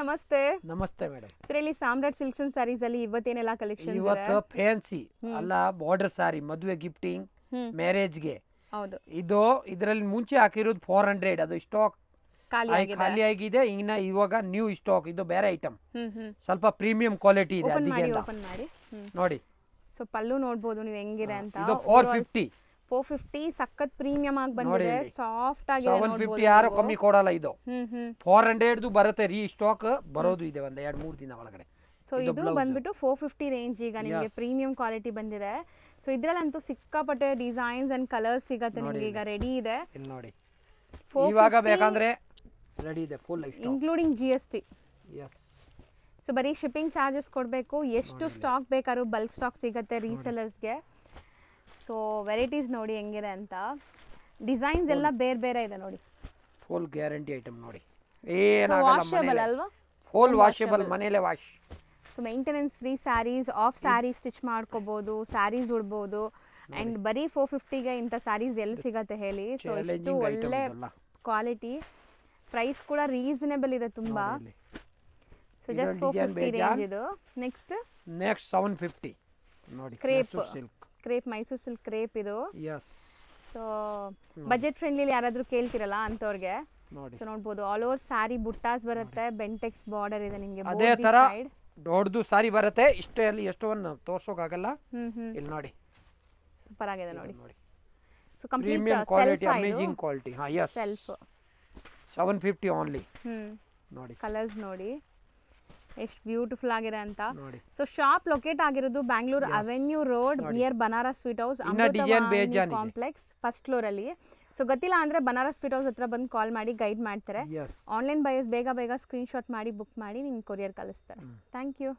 ನಮಸ್ತೆ. ನಮಸ್ತೆ madam. Sir ಇಲ್ಲಿ ಸಾಮ್ರಾಟ್ ಸಿಲ್ಕ್ಸ್ ಅಂಡ್ ಸ್ಯಾರೀಸ್ ಅಲ್ಲಿ ಇವತ್ತೇನೆಲ್ಲ ಕಲೆಕ್ಷನ್ಸ್ ಇದೆ? ಇವತ್ತು ಫ್ಯಾನ್ಸಿ ಅಲ್ಲ ಬಾರ್ಡರ್ ಸಾರಿ, ಮದುವೆ ಗಿಫ್ಟಿಂಗ್, ಮ್ಯಾರೇಜ್ಗೆ. ಹೌದು. ಇದು ಇದರಲ್ಲಿ ಮುಂಚೆ ಹಾಕಿರೋದು 400, ಅದು ಸ್ಟಾಕ್ ಖಾಲಿ ಆಗಿದೆ. ಇವಾಗ ನ್ಯೂ ಸ್ಟಾಕ್, ಇದು ಬೇರೆ ಐಟಮ್, ಸ್ವಲ್ಪ ಪ್ರೀಮಿಯಂ ಕ್ವಾಲಿಟಿ ಇದೆ. ಓಪನ್ ಮಾಡಿ ನೋಡಿ. ಸೊ ಪಲ್ಲು ನೋಡಬಹುದು ನೀವು ಹೆಂಗಿದೆ ಅಂತ. ಇದು 450 ಸಖತ್ ಪ್ರೀಮಿಯಂ ಆಗಿ ಬಂದಿದೆ, ಸಾಫ್ಟ್ ಆಗಿದೆ. 750 ಯಾರು ಕಮ್ಮಿ ಕೊಡಲ್ಲ. ಇದು 400 ಬರುತ್ತೆ, ರೀ ಸ್ಟಾಕ್ ಬರೋದು ಇದೆ ಒಂದು 2-3 ದಿನ ಒಳಗಡೆ. ಸೊ ಇದು ಬಂದ್ಬಿಟ್ಟು 450 ರೇಂಜ್ ಈಗ ನಿಮಗೆ ಪ್ರೀಮಿಯಂ ಕ್ವಾಲಿಟಿ ಬಂದಿದೆ. ಸೊ ಇದ್ರಲ್ಲಂತೂ ಸಿಕ್ಕಾಪಟ್ಟೆ ಡಿಸೈನ್ಸ್ ಅಂಡ್ ಕಲರ್ಸ್ ಸಿಗತ್ತೆ ನಿಮಗೆ. ಈಗ ರೆಡಿ ಇದೆ ನೋಡಿ, ಇವಾಗ ಬೇಕಂದ್ರೆ ರೆಡಿ ಇದೆ, full including GST. Yes. So ಬರೀ ಶಿಪ್ಪಿಂಗ್ ಚಾರ್ಜಸ್ ಕೊಡಬೇಕು. ಎಷ್ಟು ಸ್ಟಾಕ್ ಬೇಕಾದ್ರೂ ಬಲ್ಕ್ ಸ್ಟಾಕ್ ಸಿಗುತ್ತೆ ರೀಸೆಲ್ಲರ್ಸ್ಗೆ. ಸೊ ವೆರೈಟೀಸ್ ನೋಡಿ ಹೆಂಗಿದೆ ಅಂತ. ಡಿಸೈನ್ಸ್ ಎಲ್ಲ ಬೇರೆ ಬೇರೆ ಇದೆ ನೋಡಿ. ಫುಲ್ ಗ್ಯಾರಂಟಿ ಐಟಮ್ ನೋಡಿ. ವಾಷಬಲ್ ಅಲ್ವಾ? ಫುಲ್ ವಾಷಬಲ್, ಮನೇಲೆ wash. So maintenance free saris, half sari stitch ಮಾಡ್ಕೋಬಹುದು, ಸ್ಯಾರೀಸ್ ಉಡ್ಬೋದು. ಅಂಡ್ ಬರೀ 450ಗೆ ಇಂಥ ಸ್ಯಾರೀಸ್ ಎಲ್ಲಿ ಸಿಗತ್ತೆ ಹೇಳಿ? ಸೊ ಎಷ್ಟು ಒಳ್ಳೆ ಕ್ವಾಲಿಟಿ, ಪ್ರೈಸ್ ಕೂಡ ರೀಸನೇಬಲ್ ಇದೆ ತುಂಬಾ. ಸೊ ಜಸ್ಟ್ 450 ರೇಂಜ್ ಇದು. ನೆಕ್ಸ್ಟ್ 750 ನೋಡಿ. ಕ್ರೇಪ್ ಮೈಸೂರು ಸಿಲ್ಕ್ ಕ್ರೇಪ್ ಇದು. ಎಸ್. ಸೊ ಬಜೆಟ್ ಫ್ರೆಂಡ್ಲಿ ಯಾರಾದ್ರೂ ಕೇಳ್ತಿರಲ್ಲ ಅಂತವ್ರಿಗೆ ಸೊ ನೋಡ್ಬೋದು. ಆಲ್ ಓವರ್ ಸ್ಯಾರಿ ಬುಟ್ಟಾಸ್ ಬರುತ್ತೆ, ಬೆಂಟೆಕ್ಸ್ ಬಾರ್ಡರ್ ಇದೆ ನಿಮಗೆ. ಅದೇ ತರ ದೊಡ್ಡದು ಸಾರಿ ಬರುತ್ತೆ. ಇಷ್ಟಲ್ಲಿ ಎಷ್ಟೊಂದು ತೋರ್ಸೋಕಾಗಲ್ಲ. ಇಲ್ಲಿ ನೋಡಿ, ಸೂಪರ್ ಆಗಿದೆ ನೋಡಿ. So premium quality, amazing quality. ಹಾ ಎಸ್. Self 750 only. ನೋಡಿ ಕಲರ್ಸ್ ನೋಡಿ ಎಷ್ಟು ಬ್ಯೂಟಿಫುಲ್ ಆಗಿದೆ ಅಂತ. ಸೊ ಶಾಪ್ ಲೊಕೇಟ್ ಆಗಿರೋದು Bangalore avenue road near Banaras sweet house complex, first floor ಅಲ್ಲಿ. ಸೊ ಗೊತ್ತಿಲ್ಲ ಅಂದ್ರೆ ಬನಾರಸ್ ಸ್ವೀಟ್ ಹೌಸ್ ಹತ್ರ ಬಂದು ಕಾಲ್ ಮಾಡಿ ಗೈಡ್ ಮಾಡ್ತಾರೆ. ಆನ್ಲೈನ್ ಬಯಸ್ ಬೇಗ ಸ್ಕ್ರೀನ್ ಶಾಟ್ ಮಾಡಿ ಬುಕ್ ಮಾಡಿ ನಿಮ್ಗೆ ಕೊರಿಯರ್ ಕಳಿಸ್ತಾರೆ. Thank you.